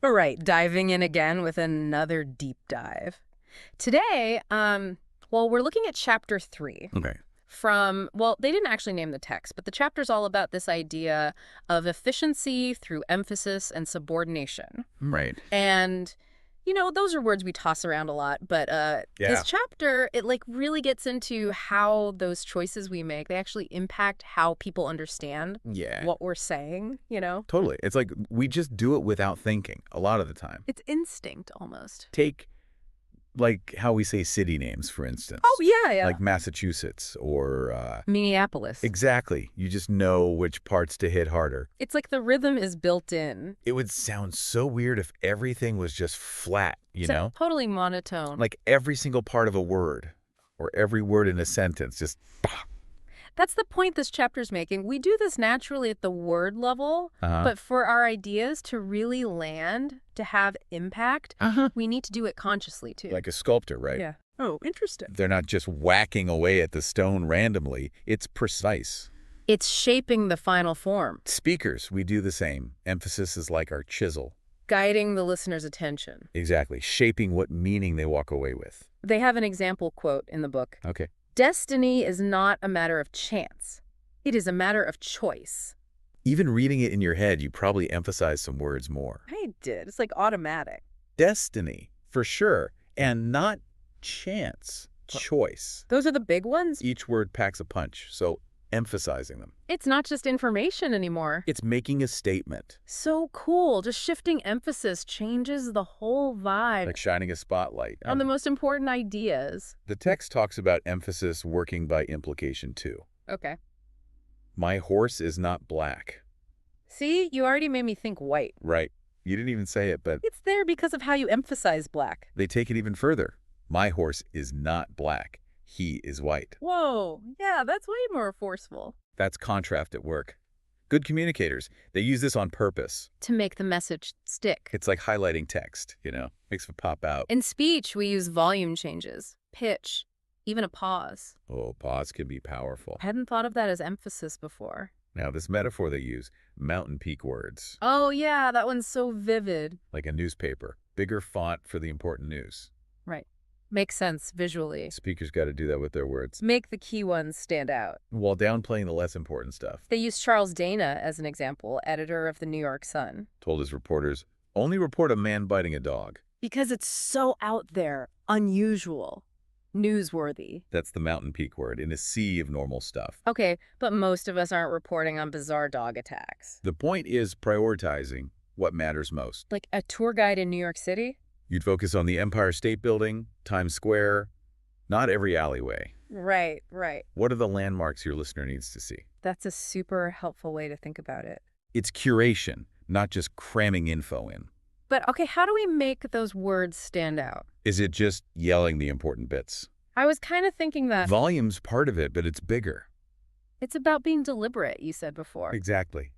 All right, diving in again with another deep dive. Today, we're looking at chapter 3 Okay. they didn't actually name the text, but the chapter's all about this idea of efficiency through emphasis and subordination. Right. And, those are words we toss around a lot, but this Yeah. chapter, it like really gets into how those choices we make, they actually impact how people understand Yeah. what we're saying. Totally. It's like we just do it without thinking a lot of the time. It's instinct almost. Take like how we say city names, for instance. Oh, yeah, yeah. Like Massachusetts or Minneapolis. exactly. You just know which parts to hit harder. It's like the rhythm is built in. It would sound so weird if everything was just flat, So totally monotone. Like every single part of a word or every word in a sentence just That's the point this chapter's making. We do this naturally at the word level, uh-huh. but for our ideas to really land, to have impact, we need to do it consciously too. Like a sculptor, right? Yeah. Oh, interesting. They're not just whacking away at the stone randomly. It's precise. It's shaping the final form, Speakers, we do the same. Emphasis is like our chisel. guiding the listener's attention. Exactly. Shaping what meaning they walk away with. They have an example quote in the book. Okay. Destiny is not a matter of chance. It is a matter of choice. Even reading it in your head, you probably emphasize some words more. I did. It's like automatic. Destiny, for sure. And not chance. Choice. Those are the big ones? Each word packs a punch, so emphasizing them. It's not just information anymore. It's making a statement. So cool. Just shifting emphasis changes the whole vibe Like shining a spotlight. on the most important ideas. The text talks about emphasis working by implication too. Okay. My horse is not black. See, you already made me think white. Right. You didn't even say it, but It's there because of how you emphasize black. they take it even further. My horse is not black. He is white. Whoa. Yeah, that's way more forceful. That's contrast at work. Good communicators, they use this on purpose. To make the message stick. It's like highlighting text, makes it pop out. In speech, we use volume changes, pitch, even a pause. Oh, pause can be powerful. I hadn't thought of that as emphasis before. Now, this metaphor they use, mountain peak words, Oh, yeah, that one's so vivid. like a newspaper, bigger font for the important news. Right. Makes sense visually. Speakers got to do that with their words, Make the key ones stand out. while downplaying the less important stuff. They use Charles Dana as an example, editor of the New York Sun. Told his reporters, only report a man biting a dog. Because it's so out there, unusual, newsworthy. That's the mountain peak word in a sea of normal stuff. Okay, but most of us aren't reporting on bizarre dog attacks. The point is prioritizing what matters most. Like a tour guide in New York City? You'd focus on the Empire State Building, Times Square, not every alleyway. Right, right. What are the landmarks your listener needs to see? That's a super helpful way to think about it. It's curation, not just cramming info in. But okay, how do we make those words stand out? Is it just yelling the important bits? I was kind of thinking that Volume's part of it, but it's bigger. it's about being deliberate, you said before. Exactly.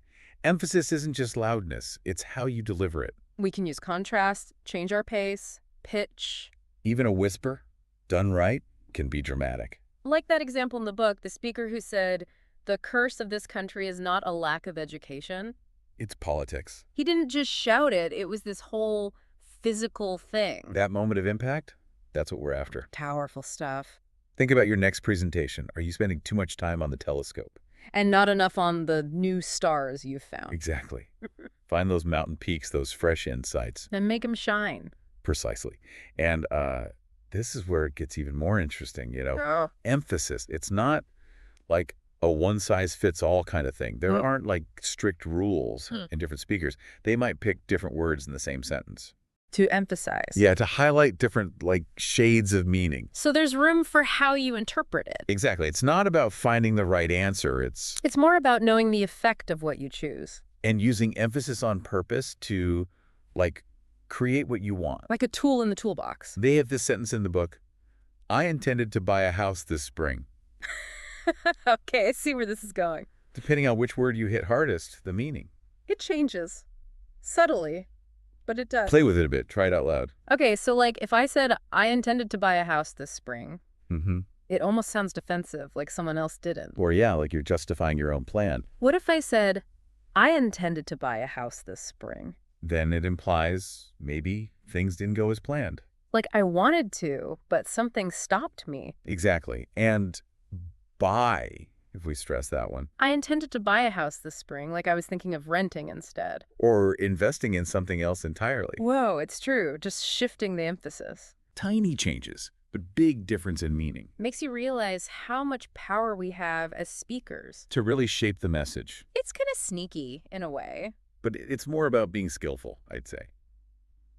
Emphasis isn't just loudness, it's how you deliver it. We can use contrast, change our pace, pitch. Even a whisper, done right, can be dramatic. Like that example in the book, the speaker who said, the curse of this country is not a lack of education. It's politics. He didn't just shout it, it was this whole physical thing. That moment of impact, that's what we're after. Powerful stuff. Think about your next presentation. Are you spending too much time on the telescope? And not enough on the new stars you've found. Exactly. Find those mountain peaks, those fresh insights. And make them shine. Precisely. And this is where it gets even more interesting, Emphasis. It's not like a one-size-fits-all kind of thing. There aren't like strict rules in different speakers. They might pick different words in the same sentence. To emphasize. Yeah, to highlight different like shades of meaning. So there's room for how you interpret it. Exactly. It's not about finding the right answer. It's more about knowing the effect of what you choose. and using emphasis on purpose to like create what you want. Like a tool in the toolbox. They have this sentence in the book, I intended to buy a house this spring. Okay, I see where this is going. Depending on which word you hit hardest, the meaning. It changes. Subtly. But it does. Play with it a bit. Try it out loud. Okay, so like if I said, I intended to buy a house this spring, Mm-hmm. it almost sounds defensive, like someone else didn't. Or yeah, like you're justifying your own plan. What if I said, I intended to buy a house this spring? then it implies maybe things didn't go as planned. Like I wanted to, but something stopped me. Exactly. And buy, if we stress that one, I intended to buy a house this spring, like I was thinking of renting instead. or investing in something else entirely. Whoa, it's true. Just shifting the emphasis. Tiny changes, but big difference in meaning. Makes you realize how much power we have as speakers. To really shape the message. It's kind of sneaky in a way. But it's more about being skillful, I'd say.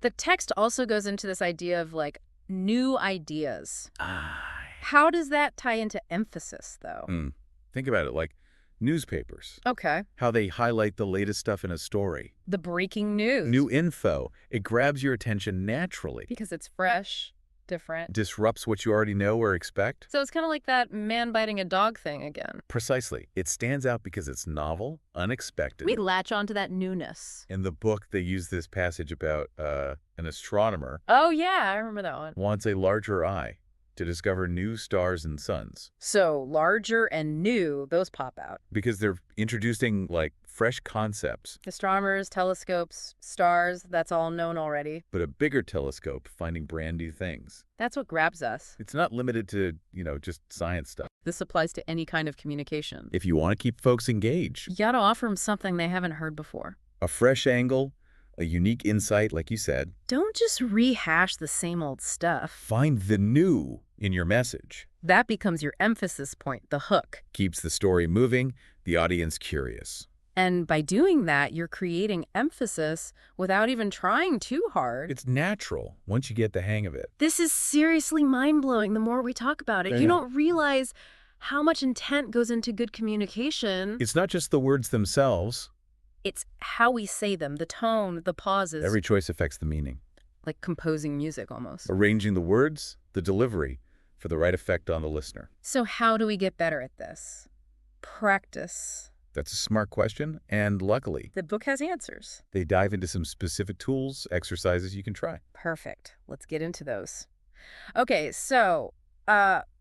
The text also goes into this idea of like new ideas. Ah. How does that tie into emphasis, though? Think about it like newspapers. Okay. How they highlight the latest stuff in a story. The breaking news. New info. It grabs your attention naturally. Because it's fresh, different. Disrupts what you already know or expect. So it's kind of like that man biting a dog thing again. Precisely. It stands out because it's novel, unexpected. We latch onto that newness. In the book, they use this passage about an astronomer Oh, yeah, I remember that one. wants a larger eye to discover new stars and suns. So larger and new, those pop out. Because they're introducing, like, fresh concepts. Astronomers, telescopes, stars, that's all known already. But a bigger telescope finding brand new things. That's what grabs us. It's not limited to, just science stuff. This applies to any kind of communication. If you want to keep folks engaged. You gotta offer them something they haven't heard before. A fresh angle, a unique insight, like you said. Don't just rehash the same old stuff. Find the new in your message. That becomes your emphasis point, the hook. Keeps the story moving, the audience curious. And by doing that, you're creating emphasis without even trying too hard. It's natural once you get the hang of it. This is seriously mind-blowing the more we talk about it. I You know. don't realize how much intent goes into good communication. It's not just the words themselves. It's how we say them, the tone, the pauses. Every choice affects the meaning. Like composing music almost. Arranging the words, the delivery, for the right effect on the listener. So how do we get better at this? Practice. That's a smart question, and luckily, The book has answers. they dive into some specific tools, exercises you can try. Perfect. Let's get into those. Okay, so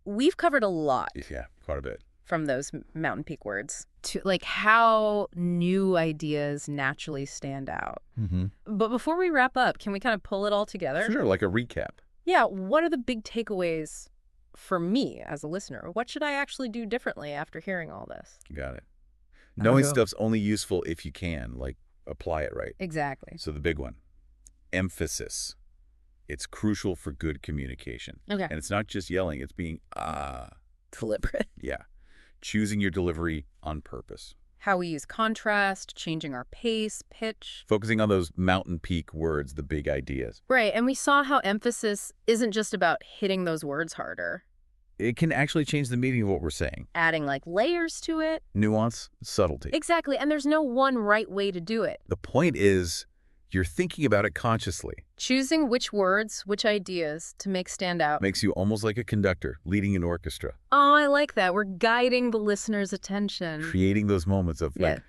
we've covered a lot Yeah, quite a bit. from those mountain peak words to like how new ideas naturally stand out. But before we wrap up, can we kind of pull it all together? Sure, like a recap. Yeah, what are the big takeaways for me as a listener? What should I actually do differently after hearing all this? Got it. I'll Knowing go. stuff's only useful if you can, like, apply it right. Exactly. So the big one, emphasis. It's crucial for good communication. Okay. And it's not just yelling, it's being, Deliberate. yeah. Choosing your delivery on purpose. How we use contrast, changing our pace, pitch. Focusing on those mountain peak words, the big ideas. Right, and we saw how emphasis isn't just about hitting those words harder. It can actually change the meaning of what we're saying. Adding like layers to it. Nuance, subtlety. Exactly, and there's no one right way to do it. The point is, you're thinking about it consciously. Choosing which words, which ideas to make stand out. Makes you almost like a conductor leading an orchestra. Oh, I like that. We're guiding the listener's attention. Creating those moments of like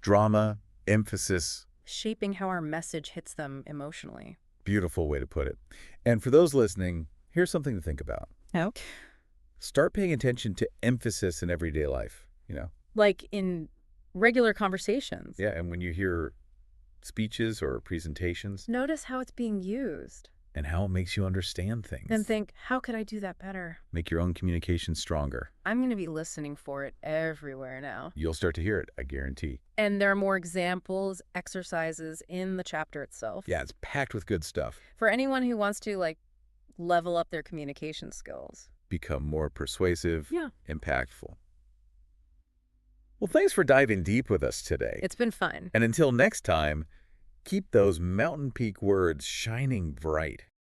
drama, emphasis. Shaping how our message hits them emotionally. Beautiful way to put it. And for those listening, here's something to think about. Oh? Start paying attention to emphasis in everyday life, Like in regular conversations. Yeah, and when you hear speeches or presentations Notice how it's being used. and how it makes you understand things. Then think, how could I do that better? Make your own communication stronger. I'm going to be listening for it everywhere now. You'll start to hear it, I guarantee. And there are more examples, exercises in the chapter itself. Yeah, it's packed with good stuff. For anyone who wants to, like, level up their communication skills. Become more persuasive, Yeah. impactful. Well, thanks for diving deep with us today. It's been fun. And until next time, keep those mountain peak words shining bright.